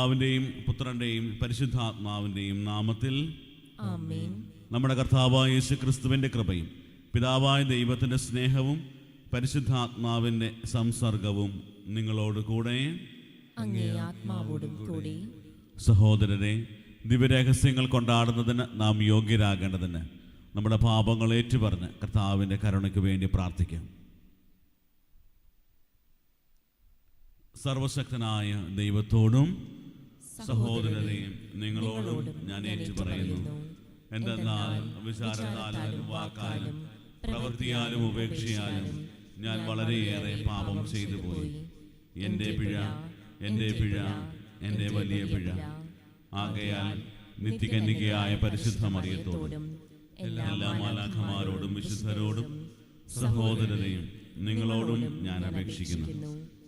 പിതാവിൻ്റെയും പുത്രൻ്റെയും പരിശുദ്ധാത്മാവിൻ്റെയും നാമത്തിൽ ആമേൻ. നമ്മുടെ കർത്താവായ യേശുക്രിസ്തുവിൻ്റെ കൃപയും പിതാവായ ദൈവത്തിൻ്റെ സ്നേഹവും പരിശുദ്ധാത്മാവിൻ്റെ സംസർഗവും നിങ്ങളോട് കൂടെ അങ്ങേ ആത്മാവോടും കൂടി. സഹോദരരെ, ദിവ്യരഹസ്യങ്ങൾ കൊണ്ടാടുന്നതിന് നാം യോഗ്യരാകേണ്ടതിന് നമ്മുടെ പാപങ്ങൾ ഏറ്റുപറഞ്ഞ് കർത്താവിൻ്റെ കരുണയ്ക്ക് വേണ്ടി പ്രാർത്ഥിക്കാം. സർവശക്തനായ ദൈവത്തോടും സഹോദരരെയും നിങ്ങളോടും ഞാൻ ഏറ്റുപറയുന്നു. എന്തെന്നാൽ വിചാരത്താലും വാക്കാലും പ്രവൃത്തിയാലും ഉപേക്ഷയാലും ഞാൻ വളരെയേറെ പാപം ചെയ്തു പോയി. എൻ്റെ പിഴ, എൻ്റെ പിഴ, എൻ്റെ വലിയ പിഴ. ആകയാൽ നിത്യകന്യകയായ പരിശുദ്ധ മറിയത്തോടും എല്ലാ മാലാഖമാരോടും വിശുദ്ധരോടും സഹോദരരെയും നിങ്ങളോടും ഞാൻ അപേക്ഷിക്കുന്നു.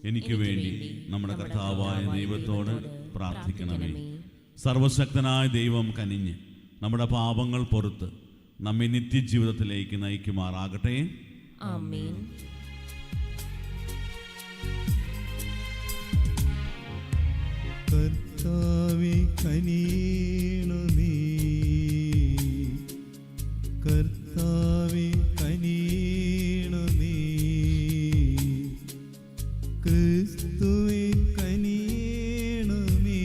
എനിക്ക് വേണ്ടി നമ്മുടെ കർത്താവായ ദൈവത്തോട് പ്രാർത്ഥിക്കണമേ. സർവശക്തനായ ദൈവം കനിഞ്ഞ് നമ്മുടെ പാപങ്ങൾ പൊറുത്ത് നമ്മെ നിത്യജീവിതത്തിലേക്ക് നയിക്കുമാറാകട്ടെ. ആമേൻ. കർത്താവേ കനിയണമേ, കർത്താവേ കനിയണമേ, ക്രിസ്തുവേ കനിയണമേ,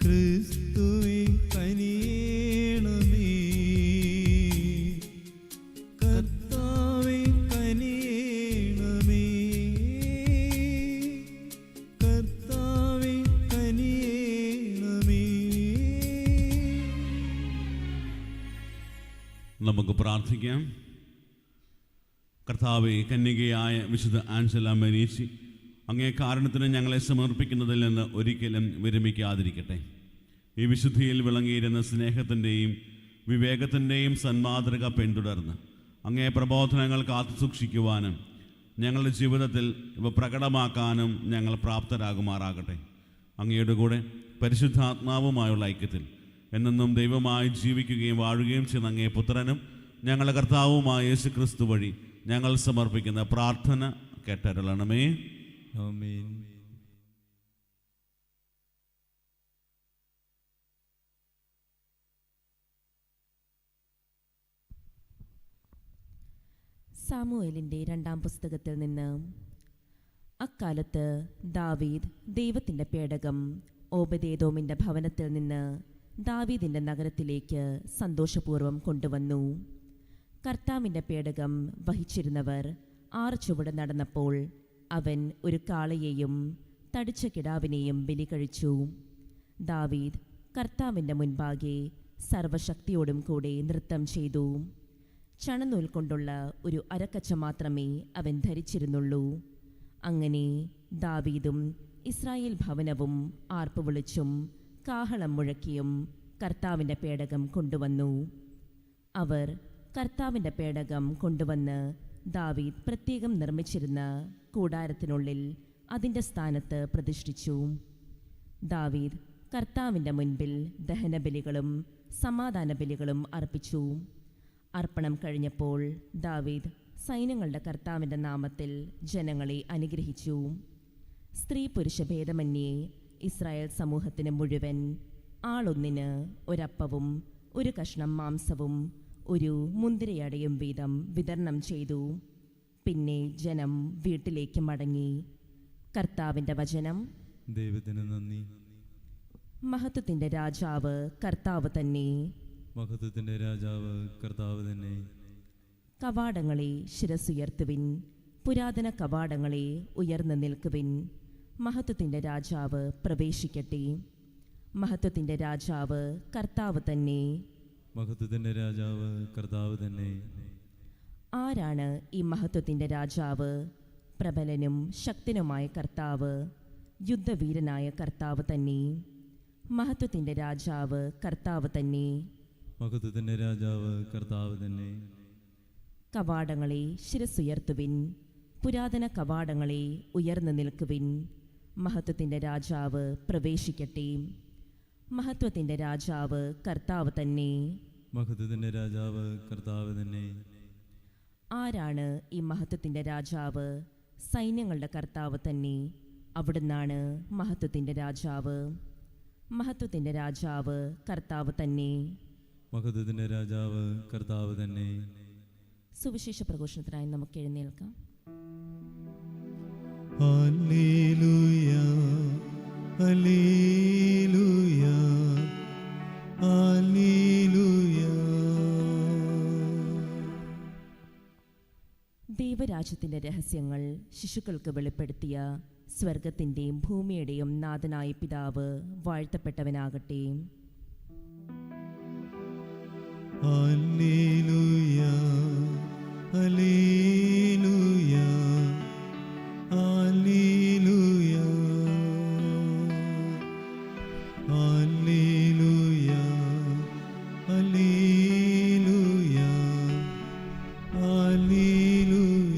ക്രിസ്തുവേ കനിയണമേ, കർത്താവേ കനിയണമേ, കർത്താവേ കനിയണമേ. നമുക്ക് പ്രാർത്ഥിക്കാം. കർത്താവേ, കന്യകയായ വിശുദ്ധ ആഞ്ചല മരീച്ചി, അങ്ങേ കാരണത്തിന് ഞങ്ങളെ സമർപ്പിക്കുന്നതിൽ നിന്ന് ഒരിക്കലും വിരമിക്കാതിരിക്കട്ടെ. ഈ വിശുദ്ധിയിൽ വിളങ്ങിയിരുന്ന സ്നേഹത്തിൻ്റെയും വിവേകത്തിൻ്റെയും സന്മാതൃക പിന്തുടർന്ന് അങ്ങേ പ്രബോധനങ്ങൾ കാത്തുസൂക്ഷിക്കുവാനും ഞങ്ങളുടെ ജീവിതത്തിൽ ഇവ പ്രകടമാക്കാനും ഞങ്ങൾ പ്രാപ്തരാകുമാറാകട്ടെ. അങ്ങയുടെ കൂടെ പരിശുദ്ധാത്മാവുമായുള്ള ഐക്യത്തിൽ എന്നെന്നും ദൈവമായി ജീവിക്കുകയും വാഴുകയും ചെയ്യുന്ന അങ്ങേ പുത്രനും ഞങ്ങളുടെ കർത്താവുമായ യേശുക്രിസ്തു വഴി ഞങ്ങൾ സമർപ്പിക്കുന്ന പ്രാർത്ഥന കേട്ടരുളണമേ. ആമേൻ. സാമുവേലിൻ്റെ 2-ാം പുസ്തകത്തിൽ നിന്ന്. അക്കാലത്ത് ദാവീദ് ദൈവത്തിൻ്റെ പേടകം ഓബദേദോമിൻ്റെ ഭവനത്തിൽ നിന്ന് ദാവീദിൻ്റെ നഗരത്തിലേക്ക് സന്തോഷപൂർവ്വം കൊണ്ടുവന്നു. കർത്താവിൻ്റെ പേടകം വഹിച്ചിരുന്നവർ 6 ചുവട് നടന്നപ്പോൾ അവൻ ഒരു കാളയെയും തടിച്ച കിടാവിനെയും ബലി കഴിച്ചു. ദാവീദ് കർത്താവിൻ്റെ മുൻപാകെ സർവശക്തിയോടും കൂടെ നൃത്തം ചെയ്തു. ചണനൂൽ കൊണ്ടുള്ള ഒരു അരക്കച്ച മാത്രമേ അവൻ ധരിച്ചിരുന്നുള്ളൂ. അങ്ങനെ ദാവീദും ഇസ്രായേൽ ഭവനവും ആർപ്പ് വിളിച്ചും കാഹളം മുഴക്കിയും കർത്താവിൻ്റെ പേടകം കൊണ്ടുവന്നു. അവർ കർത്താവിൻ്റെ പേടകം കൊണ്ടുവന്ന് ദാവീദ് പ്രത്യേകം നിർമ്മിച്ചിരുന്ന കൂടാരത്തിനുള്ളിൽ അതിൻ്റെ സ്ഥാനത്ത് പ്രതിഷ്ഠിച്ചു. ദാവീദ് കർത്താവിൻ്റെ മുൻപിൽ ദഹനബലികളും സമാധാന ബലികളും അർപ്പിച്ചു. അർപ്പണം കഴിഞ്ഞപ്പോൾ ദാവീദ് സൈന്യങ്ങളുടെ കർത്താവിൻ്റെ നാമത്തിൽ ജനങ്ങളെ അനുഗ്രഹിച്ചു. സ്ത്രീ പുരുഷ ഭേദമന്യേ ഇസ്രായേൽ സമൂഹത്തിന് മുഴുവൻ ആളൊന്നിന് ഒരപ്പവും ഒരു കഷ്ണം മാംസവും ഒരു മുന്തിരിയടയും വീതം വിതരണം ചെയ്തു. പിന്നെ ജനം വീട്ടിലേക്ക് മടങ്ങി. കർത്താവിൻ്റെ വചനം. ദൈവത്തിന് നന്ദി. മഹത്വത്തിൻ്റെ രാജാവ് കർത്താവ് തന്നെ. മഹത്വത്തിൻ്റെ രാജാവ് കർത്താവ് തന്നെ. കവാടങ്ങളെ ശിരസുയർത്തുവിൻ, പുരാതന കവാടങ്ങളെ ഉയർന്നു നിൽക്കുവിൻ. മഹത്വത്തിൻ്റെ രാജാവ് പ്രവേശിക്കട്ടെ. മഹത്വത്തിൻ്റെ രാജാവ് കർത്താവ് തന്നെ. മഹത്വത്തിൻ്റെ രാജാവ് കർത്താവ് തന്നെ. ആരാണ് ഈ മഹത്വത്തിൻ്റെ രാജാവ്? പ്രബലനും ശക്തനുമായ കർത്താവ്, യുദ്ധവീരനായ കർത്താവ് തന്നെ. മഹത്വത്തിൻ്റെ രാജാവ് കർത്താവ് തന്നെ. മഹത്വത്തിൻ്റെ രാജാവ് കർത്താവ് തന്നെ. കവാടങ്ങളെ ശിരസുയർത്തുവിൻ, പുരാതന കവാടങ്ങളെ ഉയർന്നു നിൽക്കുവിൻ. മഹത്വത്തിൻ്റെ രാജാവ് പ്രവേശിക്കട്ടെ. മഹത്വത്തിൻ്റെ രാജാവ് കർത്താവ് തന്നെ. മഹത്വത്തിൻ്റെ രാജാവ് കർത്താവ് തന്നെ. ആരാണ് ഈ മഹത്വത്തിൻ്റെ രാജാവ്? സൈന്യങ്ങളുടെ കർത്താവ് തന്നെ. അവിടുന്നാണ് മഹത്വത്തിൻ്റെ രാജാവ്. മഹത്വത്തിൻ്റെ രാജാവ് കർത്താവ് തന്നെ. മഹത്വത്തിൻ്റെ രാജാവ് കർത്താവ് തന്നെ. സുവിശേഷ പ്രഘോഷണത്തിനായി നമുക്ക് എഴുന്നേൽക്കാം. ഹല്ലേലൂയ, ഹല്ലേലൂയ, ഹല്ലേലൂയ. ദൈവരാജ്യത്തിൻ്റെ രഹസ്യങ്ങൾ ശിശുക്കൾക്ക് വെളിപ്പെടുത്തിയ സ്വർഗത്തിൻ്റെയും ഭൂമിയുടെയും നാഥനായ പിതാവ് വാഴ്ത്തപ്പെട്ടവനാകട്ടെ. ഹല്ലേലൂയ, ഹല്ലേലൂയ, ഹല്ലേലൂയ, ഹല്ലേലൂയ, ഹല്ലേലൂയ, ഹല്ലേലൂയ.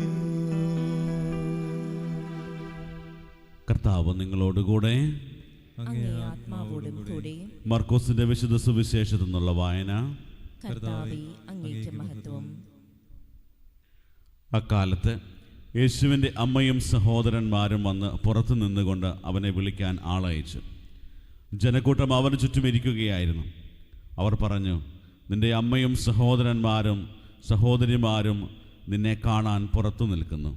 കർത്താവ് നിങ്ങളോടുകൂടെ. അങ്ങേ ആത്മാവോടും കൂടെ. മർക്കോസിന്റെ വിശുദ്ധ സുവിശേഷത്തിൽ നിന്നുള്ള വായന. കർത്താവേ, അങ്ങേക്ക് മഹത്വം. അക്കാലത്ത് യേശുവിൻ്റെ അമ്മയും സഹോദരന്മാരും വന്ന് പുറത്തു നിന്നുകൊണ്ട് അവനെ വിളിക്കാൻ ആളയച്ചു. ജനക്കൂട്ടം അവന് ചുറ്റും ഇരിക്കുകയായിരുന്നു. അവർ പറഞ്ഞു, നിന്റെ അമ്മയും സഹോദരന്മാരും സഹോദരിമാരും നിന്നെ കാണാൻ പുറത്തു നിൽക്കുന്നു.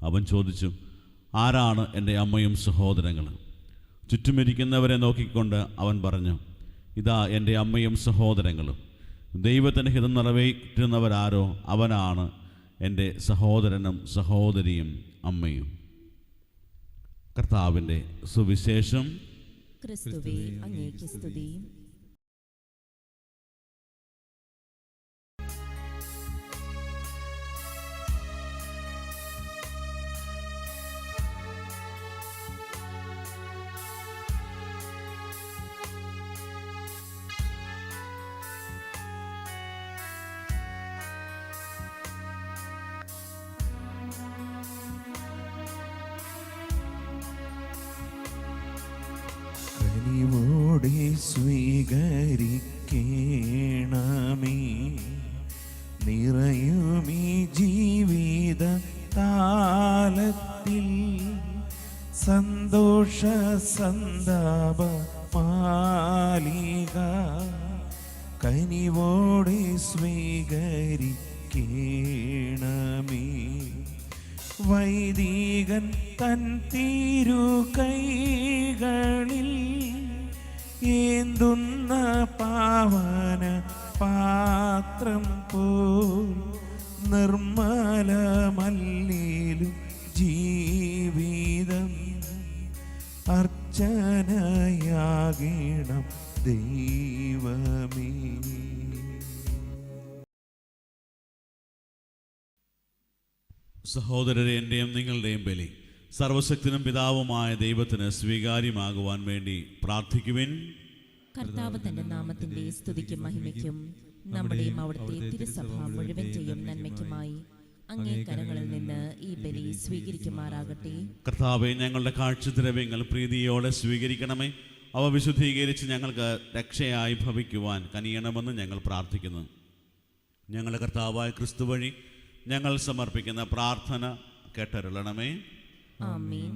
അവൻ ചോദിച്ചു, ആരാണ് എൻ്റെ അമ്മയും സഹോദരങ്ങളും? ചുറ്റുമിരിക്കുന്നവരെ നോക്കിക്കൊണ്ട് അവൻ പറഞ്ഞു, ഇതാ എൻ്റെ അമ്മയും സഹോദരങ്ങളും. ദൈവത്തിൻ്റെ ഹിതം നിറവേറ്റുന്നവരാരോ അവനാണ് എൻ്റെ സഹോദരനും സഹോദരിയും അമ്മയും. കർത്താവിൻ്റെ സുവിശേഷം. ക്രിസ്തുവേ, അങ്ങേക്ക് സ്തുതി. കനിവോടെ സ്വീകരിക്കണമേ നിറയുമീ ജീവിത താലത്തിൽ സന്തോഷ സന്താപ മാലിക കനിവോടെ സ്വീകരിക്കണമേ. വൈദികൻ തൻ തിരു കൈകളിൽ ഏന്തുന്ന പാവന പാത്രം പോൽ നിർമ്മലമല്ലിലും ജീവിതം അർച്ചനയാകണം ദൈവമേ. സഹോദരരെ, എൻ്റെയും നിങ്ങളുടെയും ബലി സർവശക്തനും പിതാവുമായ ദൈവത്തിന് സ്വീകാര്യമാകുവാൻ വേണ്ടി പ്രാർത്ഥിക്കുവിൻ. കർത്താവ് തന്റെ നാമത്തിന്റെ സ്തുതിക്കും മഹിമയ്ക്കും നമ്മുടെയും അവിടുത്തെ തിരുസഭ മുഴുവൻ ചെയ്യും നന്മയ്ക്കുമായി അങ്ങേ കരങ്ങളിൽ നിന്ന് ഈ ബലി സ്വീകരിക്കുമാറാകട്ടെ. കർത്താവെ, ഞങ്ങളുടെ കാഴ്ചദ്രവ്യങ്ങൾ പ്രീതിയോടെ സ്വീകരിക്കണമേ. അവ വിശുദ്ധീകരിച്ച് ഞങ്ങൾക്ക് രക്ഷയായി ഭവിക്കുവാൻ കനിയണമെന്ന് ഞങ്ങൾ പ്രാർത്ഥിക്കുന്നു. ഞങ്ങളുടെ കർത്താവായ ക്രിസ്തു വഴി ഞങ്ങൾ സമർപ്പിക്കുന്ന പ്രാർത്ഥന കേട്ടരുളണമേ. ആമേൻ.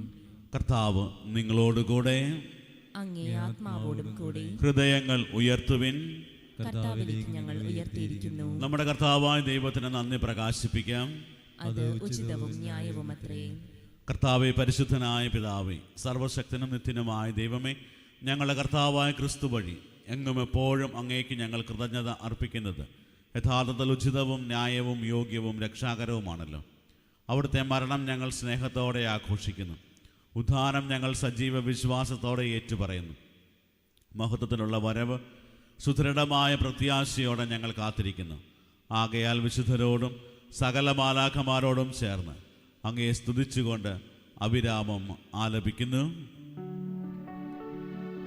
കർത്താവ് നിങ്ങളോടുകൂടെ. അങ്ങേ ആത്മാവോടും കൂടി. ഹൃദയങ്ങൾ ഉയർത്തുവിൻ. കർത്താവിലേക്ക് ഞങ്ങൾ ഉയർത്തിയിരിക്കുന്നു. നമ്മുടെ കർത്താവായ ദൈവത്തിന് നന്ദി പ്രകാശിപ്പിക്കാം. അത് ഉചിതവും ന്യായവുമത്രേ. കർത്താവെ, പരിശുദ്ധനായ പിതാവേ, സർവശക്തനും നിത്യനുമായ ദൈവമേ, ഞങ്ങളുടെ കർത്താവായ ക്രിസ്തു വഴി എങ്ങും എപ്പോഴും അങ്ങേക്ക് ഞങ്ങൾ കൃതജ്ഞത അർപ്പിക്കുന്നത് യഥാർത്ഥത്തിൽ ഉചിതവും ന്യായവും യോഗ്യവും രക്ഷാകരവുമാണല്ലോ. അവിടുത്തെ മരണം ഞങ്ങൾ സ്നേഹത്തോടെ ആഘോഷിക്കുന്നു. ഉദ്ധാനം ഞങ്ങൾ സജീവ വിശ്വാസത്തോടെ ഏറ്റുപറയുന്നു. മഹത്വത്തിനുള്ള വരവ് സുദൃഢമായ പ്രത്യാശയോടെ ഞങ്ങൾ കാത്തിരിക്കുന്നു. ആകയാൽ വിശുദ്ധരോടും സകല മാലാഖമാരോടും ചേർന്ന് അങ്ങയെ സ്തുതിച്ചുകൊണ്ട് അവിരാമം ആലപിക്കുന്നു.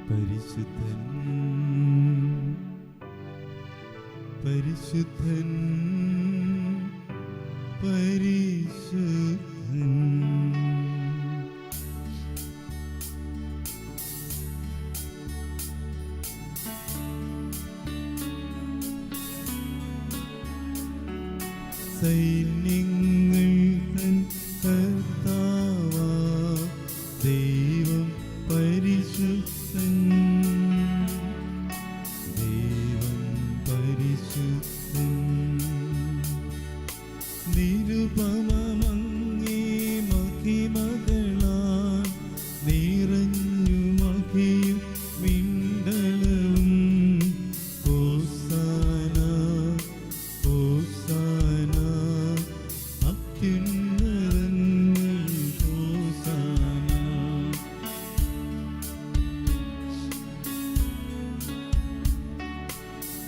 പരിശുദ്ധൻ പരിശുദ്ധൻ പരിശുദ്ധൻ. സൈന്യങ്ങൾ തൻ കർത്താവാം പരിശുദ്ധൻ ദൈവം പരിശുദ്ധൻ നിരുപമമങ്ങേ മഹിമകളാൽ നിറഞ്ഞു മഹിയും വിണ്ടലവും ഹോസാന ഹോസാന അത്യുന്നതങ്ങളിൽ ഹോസാന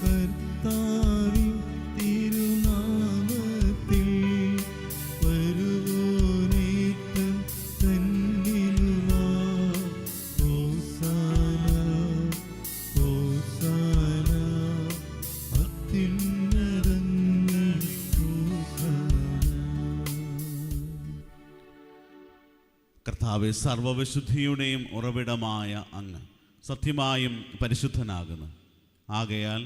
കർത്താവിൻ തിരുനാമത്തിൽ വരുവോനേറ്റം തന്നിലുമാ ഹോസാന ഹോസാന അത്യുന്നതങ്ങളിൽ ഹോസാന. കർത്താവെ, സർവവിശുദ്ധിയുടെയും ഉറവിടമായ അങ്ങ് സത്യമായും പരിശുദ്ധനാകുന്നു. ആകയാൽ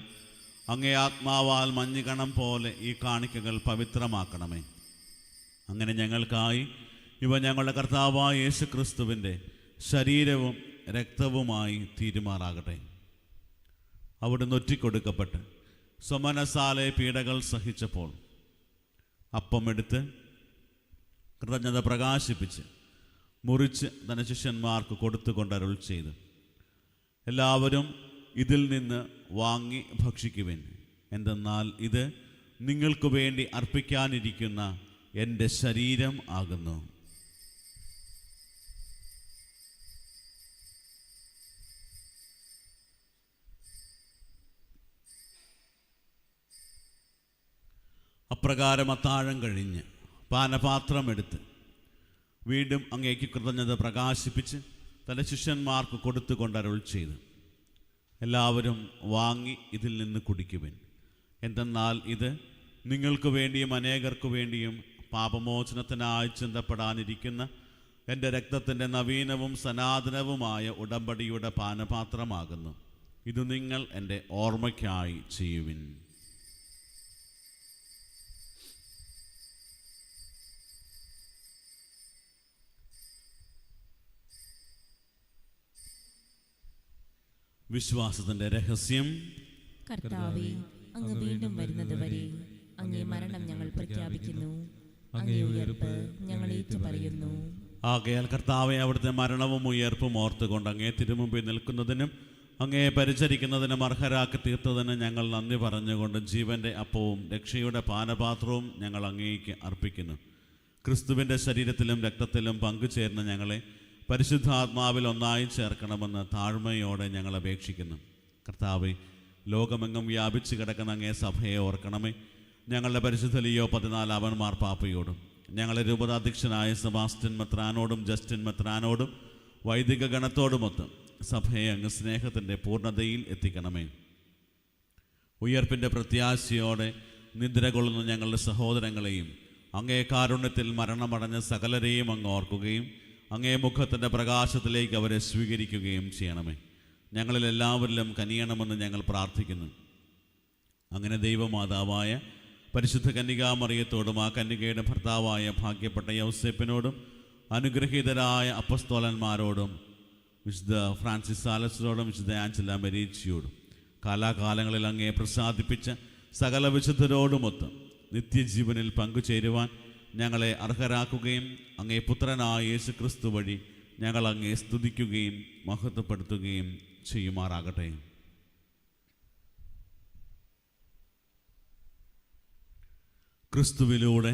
അങ്ങേ ആത്മാവാൽ മഞ്ഞുകണം പോലെ ഈ കാണിക്കകൾ പവിത്രമാക്കണമേ. അങ്ങനെ ഞങ്ങൾക്കായി ഇവ ഞങ്ങളുടെ കർത്താവായ യേശുക്രിസ്തുവിൻ്റെ ശരീരവും രക്തവുമായി തീരുമാറാകട്ടെ. അവിടുന്ന് ഒറ്റിക്കൊടുക്കപ്പെട്ട് സ്വമനസാലെ പീഡകൾ സഹിച്ചപ്പോൾ അപ്പമെടുത്ത് കൃതജ്ഞത പ്രകാശിപ്പിച്ച് മുറിച്ച് തന്റെ ശിഷ്യന്മാർക്ക് കൊടുത്തുകൊണ്ട് അരുൾ ചെയ്തു, എല്ലാവരും ഇതിൽ നിന്ന് വാങ്ങി ഭക്ഷിക്കുവിൻ. എന്തെന്നാൽ ഇത് നിങ്ങൾക്ക് വേണ്ടി അർപ്പിക്കാനിരിക്കുന്ന എൻ്റെ ശരീരം ആകുന്നു. അപ്രകാരം അത്താഴം കഴിഞ്ഞ് പാനപാത്രമെടുത്ത് വീണ്ടും അങ്ങേക്ക് കൃതജ്ഞത പ്രകാശിപ്പിച്ച് തൻ്റെ ശിഷ്യന്മാർക്ക് കൊടുത്തുകൊണ്ട് അരുൾ ചെയ്തു, എല്ലാവരും വാങ്ങി ഇതിൽ നിന്ന് കുടിക്കുവിൻ. എന്തെന്നാൽ ഇത് നിങ്ങൾക്ക് വേണ്ടിയും അനേകർക്കു വേണ്ടിയും പാപമോചനത്തിനായി ചിന്തപ്പെടാനിരിക്കുന്ന എൻ്റെ രക്തത്തിൻ്റെ നവീനവും സനാതനവുമായ ഉടമ്പടിയുടെ പാനപാത്രമാകുന്നു. ഇത് നിങ്ങൾ എൻ്റെ ഓർമ്മയ്ക്കായി ചെയ്യുവിൻ. വിശ്വാസത്തിൻ്റെ രഹസ്യം. കർത്താവേ, അങ്ങ് വീണ്ടും വരുന്നത് വരെ അങ്ങേ മരണം ഞങ്ങൾ പ്രഖ്യാപിക്കുന്നു, അങ്ങേ ഉയർപ്പ് ഞങ്ങൾ ഏറ്റുപറയുന്നു. ആകയാൽ കർത്താവെ, അവിടുത്തെ മരണവും ഉയർപ്പും ഓർത്തുകൊണ്ട് അങ്ങേ തിരുമുമ്പിൽ നിൽക്കുന്നതിനും അങ്ങയെ പരിചരിക്കുന്നതിനും അർഹരാക്കി തീർത്തതിന് ഞങ്ങൾ നന്ദി പറഞ്ഞുകൊണ്ട് ജീവൻ്റെ അപ്പവും രക്ഷയുടെ പാനപാത്രവും ഞങ്ങൾ അങ്ങേക്ക് അർപ്പിക്കുന്നു. ക്രിസ്തുവിൻ്റെ ശരീരത്തിലും രക്തത്തിലും പങ്കുചേർന്ന് ഞങ്ങളെ പരിശുദ്ധാത്മാവിൽ ഒന്നായി ചേർക്കണമെന്ന് താഴ്മയോടെ ഞങ്ങൾ അപേക്ഷിക്കുന്നു. കർത്താവെ, ലോകമെങ്ങും വ്യാപിച്ചു കിടക്കുന്ന അങ്ങേ സഭയെ ഓർക്കണമേ. ഞങ്ങളുടെ പരിശുദ്ധ ലിയോ 14 മാർപ്പാപ്പയോടും ഞങ്ങളുടെ രൂപതാധ്യക്ഷനായ സെബാസ്റ്റ്യൻ മെത്രാനോടും ജസ്റ്റിൻ മെത്രാനോടും വൈദിക ഗണത്തോടുമൊത്ത് സഭയെ അങ്ങ് സ്നേഹത്തിൻ്റെ പൂർണ്ണതയിൽ എത്തിക്കണമേ. ഉയർപ്പിൻ്റെ പ്രത്യാശയോടെ നിദ്ര കൊള്ളുന്ന ഞങ്ങളുടെ സഹോദരങ്ങളെയും അങ്ങേ കാരുണ്യത്തിൽ മരണമടഞ്ഞ സകലരെയും അങ്ങ് ഓർക്കുകയും അങ്ങേ മുഖത്തിൻ്റെ പ്രകാശത്തിലേക്ക് അവരെ സ്വീകരിക്കുകയും ചെയ്യണമേ. ഞങ്ങളിൽ എല്ലാവരിലും കനിയണമെന്ന് ഞങ്ങൾ പ്രാർത്ഥിക്കുന്നു. അങ്ങനെ ദൈവമാതാവായ പരിശുദ്ധ കന്യകാമറിയത്തോടും ആ കന്യകയുടെ ഭർത്താവായ ഭാഗ്യപ്പെട്ട യൗസേപ്പിനോടും അനുഗ്രഹീതരായ അപ്പസ്തോലന്മാരോടും വിശുദ്ധ ഫ്രാൻസിസ് സാലസിനോടും വിശുദ്ധ ആഞ്ചല മെരീച്ചിയോടും കാലാകാലങ്ങളിൽ അങ്ങേ പ്രസാദിപ്പിച്ച സകല വിശുദ്ധരോടുമൊത്ത് നിത്യജീവനിൽ പങ്കുചേരുവാൻ ഞങ്ങളെ അർഹരാക്കുകയും അങ്ങേ പുത്രനായ യേശുക്രിസ്തു വഴി ഞങ്ങൾ അങ്ങേ സ്തുതിക്കുകയും മഹത്വപ്പെടുത്തുകയും ചെയ്യുമാറാകട്ടെ. ക്രിസ്തുവിലൂടെ,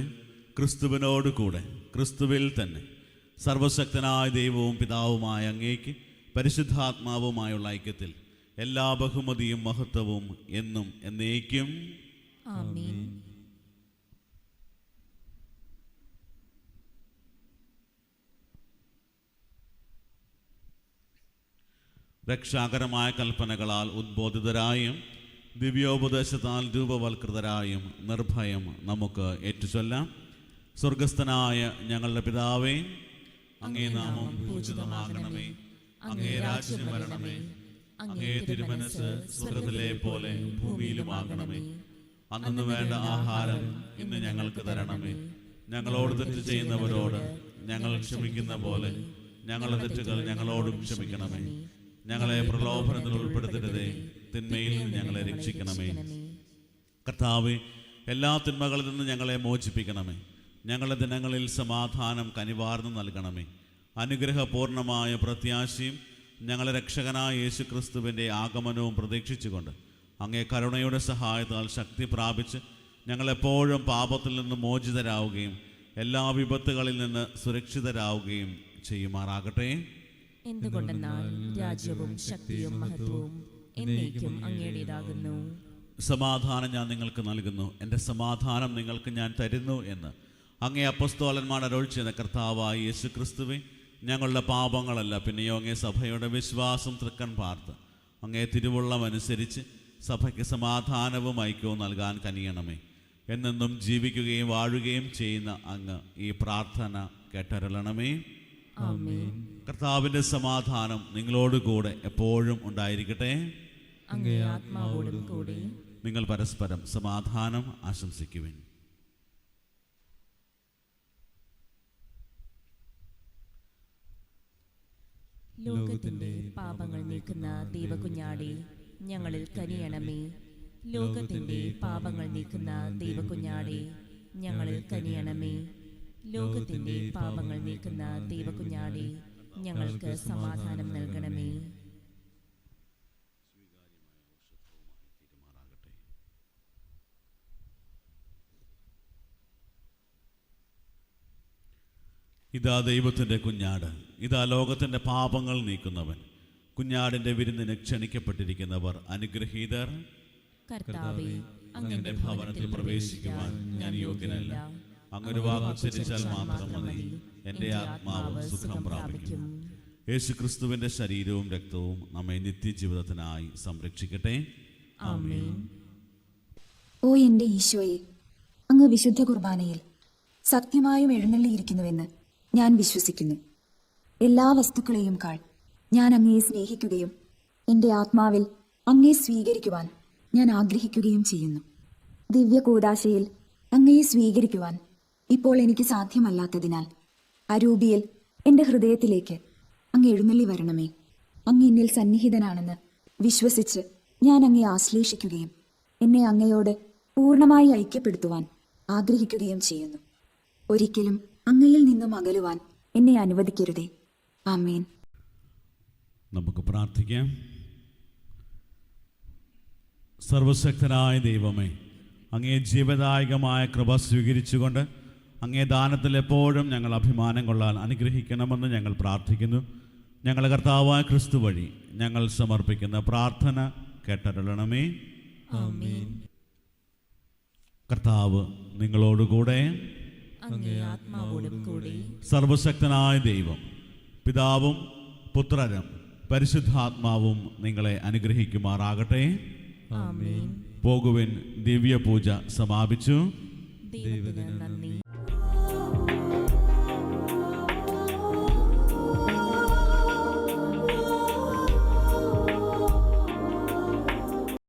ക്രിസ്തുവിനോട് കൂടെ, ക്രിസ്തുവിൽ തന്നെ സർവശക്തനായ ദൈവവും പിതാവുമായ അങ്ങേക്ക് പരിശുദ്ധാത്മാവുമായുള്ള ഐക്യത്തിൽ എല്ലാ ബഹുമതിയും മഹത്വവും എന്നും എന്നേക്കും ആമേൻ. രക്ഷാകരമായ കൽപ്പനകളാൽ ഉദ്ബോധിതരായും ദിവ്യോപദേശത്താൽ രൂപവൽകൃതരായും നിർഭയം നമുക്ക് ഏറ്റുചൊല്ലാം. സ്വർഗസ്ഥനായ ഞങ്ങളുടെ പിതാവേ, അങ്ങേ നാമം പൂജിതമാകണമേ, അങ്ങേ രാജ്യം വരണമേ, അങ്ങേ തിരുമനസ്സ് സ്വർഗ്ഗത്തിലെ പോലെ ഭൂമിയിലുമാകണമേ. അന്നു വേണ്ട ആഹാരം ഇന്ന് ഞങ്ങൾക്ക് തരണമേ. ഞങ്ങളോട് തെറ്റ് ചെയ്യുന്നവരോട് ഞങ്ങൾ ക്ഷമിക്കുന്ന പോലെ ഞങ്ങളുടെ തെറ്റുകൾ ഞങ്ങളോടും ക്ഷമിക്കണമേ. ഞങ്ങളെ പ്രലോഭനത്തിൽ ഉൾപ്പെടുത്തരുതേ, തിന്മയിൽ നിന്ന് ഞങ്ങളെ രക്ഷിക്കണമേ. കർത്താവേ, എല്ലാ തിന്മകളിൽ നിന്ന് ഞങ്ങളെ മോചിപ്പിക്കണമേ. ഞങ്ങളുടെ ദിനങ്ങളിൽ സമാധാനം കനിവാർന്നു നൽകണമേ. അനുഗ്രഹപൂർണമായ പ്രത്യാശയും ഞങ്ങളുടെ രക്ഷകനായ യേശു ക്രിസ്തുവിൻ്റെ ആഗമനവും പ്രതീക്ഷിച്ചുകൊണ്ട് അങ്ങേ കരുണയുടെ സഹായത്താൽ ശക്തി പ്രാപിച്ച് ഞങ്ങളെപ്പോഴും പാപത്തിൽ നിന്ന് മോചിതരാവുകയും എല്ലാ വിപത്തുകളിൽ നിന്ന് സുരക്ഷിതരാവുകയും ചെയ്യുമാറാകട്ടെ. എന്തുകൊണ്ടെന്നാൽ രാജ്യവും ശക്തിയും മഹത്വവും എന്നേക്കും അങ്ങയുടേതാകുന്നു. സമാധാനം ഞാൻ നിങ്ങൾക്ക് നൽകുന്നു, എൻ്റെ സമാധാനം നിങ്ങൾക്ക് ഞാൻ തരുന്നു എന്ന് അങ്ങേ അപ്പസ്തോലന്മാർ അരുൾ ചെയ്ത കർത്താവായ യേശു ക്രിസ്തുവേ, ഞങ്ങളുടെ പാപങ്ങളല്ല പിന്നെയോ അങ്ങേ സഭയുടെ വിശ്വാസം തൃക്കൺ പാർത്ത് അങ്ങേ തിരുവുള്ളം അനുസരിച്ച് സഭയ്ക്ക് സമാധാനവും ഐക്യവും നൽകാൻ കനിയണമേ. എന്നെന്നും ജീവിക്കുകയും വാഴുകയും ചെയ്യുന്ന അങ്ങ് ഈ പ്രാർത്ഥന കേട്ടരുളണമേ. ആമേൻ. കർത്താവിൻ്റെ സമാധാനം നിങ്ങളോടുകൂടെ എപ്പോഴും ഉണ്ടായിരിക്കട്ടെ. അങ്ങേ ആത്മാവോടും കൂടി. നിങ്ങൾ പരസ്പരം സമാധാനം ആശംസിക്കുവിൻ. ലോകത്തിന്റെ പാപങ്ങൾ നീക്കുന്ന ദൈവകുഞ്ഞാടേ, ഞങ്ങളിൽ കനിയണമേ. ലോകത്തിന്റെ പാപങ്ങൾ നീക്കുന്ന ദൈവകുഞ്ഞാടേ, ഞങ്ങളിൽ കനിയണമേ. ലോകത്തിന്റെ പാപങ്ങൾ നീക്കുന്ന ദൈവകുഞ്ഞാടേ, ഞങ്ങൾക്ക് സമാധാനം നൽകണമേ. ഇതാ ദൈവത്തിൻ്റെ കുഞ്ഞാട്, ഇതാ ലോകത്തിൻ്റെ പാപങ്ങൾ നീക്കുന്നവൻ. കുഞ്ഞാടിൻ്റെ വിരുന്നിന് ക്ഷണിക്കപ്പെട്ടിരിക്കുന്നവർ അനുഗ്രഹീതർ. കർത്താവേ, അങ്ങയുടെ ഭവനത്തിൽ പ്രവേശിക്കുവാൻ ഞാൻ യോഗ്യനല്ല. അങ്ങൊരു വാക്കുച്ചരിച്ചാൽ മാത്രം മതി, എൻ്റെ ആത്മാവ് സുഖം പ്രാപിക്കും. യേശു ക്രിസ്തുവിൻ്റെ ശരീരവും രക്തവും നമ്മെ നിത്യജീവിതത്തിനായി സംരക്ഷിക്കട്ടെ. ആമേൻ. ഓ എൻ്റെ ഈശോയെ, അങ്ങ് വിശുദ്ധ കുർബാനയിൽ സത്യമായും എഴുന്നള്ളിയിരിക്കുന്നുവെന്ന് ഞാൻ വിശ്വസിക്കുന്നു. എല്ലാ വസ്തുക്കളെയും കാൾ ഞാൻ അങ്ങയെ സ്നേഹിക്കുകയും എൻ്റെ ആത്മാവിൽ അങ്ങയെ സ്വീകരിക്കുവാൻ ഞാൻ ആഗ്രഹിക്കുകയും ചെയ്യുന്നു. ദിവ്യ കൂദാശയിൽ അങ്ങയെ സ്വീകരിക്കുവാൻ ഇപ്പോൾ എനിക്ക് സാധ്യമല്ലാത്തതിനാൽ അരൂപിയിൽ എൻ്റെ ഹൃദയത്തിലേക്ക് അങ്ങ് എഴുന്നള്ളി വരണമേ. അങ്ങ് എന്നിൽ സന്നിഹിതനാണെന്ന് വിശ്വസിച്ച് ഞാൻ അങ്ങയെ ആശ്ലേഷിക്കുകയും എന്നെ അങ്ങയോട് പൂർണ്ണമായി ഐക്യപ്പെടുത്തുവാൻ ആഗ്രഹിക്കുകയും ചെയ്യുന്നു. ഒരിക്കലും അങ്ങയിൽ നിന്നും അകലുവാൻ എന്നെ അനുവദിക്കരുതേ. ആമേൻ. നമുക്ക് പ്രാർത്ഥിക്കാം. സർവശക്തനായ ദൈവമേ, അങ്ങേ ജീവദായകമായ കൃപ സ്വീകരിച്ചുകൊണ്ട് അങ്ങേ ദാനത്തിൽ എപ്പോഴും ഞങ്ങൾ അഭിമാനം കൊള്ളാൻ അനുഗ്രഹിക്കണമെന്ന് ഞങ്ങൾ പ്രാർത്ഥിക്കുന്നു. ഞങ്ങളുടെ കർത്താവായ ക്രിസ്തു വഴി ഞങ്ങൾ സമർപ്പിക്കുന്ന പ്രാർത്ഥന കേട്ടരുളണമേ. ആമേൻ. കർത്താവ് നിങ്ങളോടുകൂടെ. അങ്ങേ ആത്മാവോടും കൂടി. സർവശക്തനായ ദൈവം പിതാവും പുത്രനും പരിശുദ്ധാത്മാവും നിങ്ങളെ അനുഗ്രഹിക്കുമാറാകട്ടെ. ആമേൻ. പോകുവിൻ, ദിവ്യപൂജ സമാപിച്ചു. ദൈവത്തിന് നന്ദി.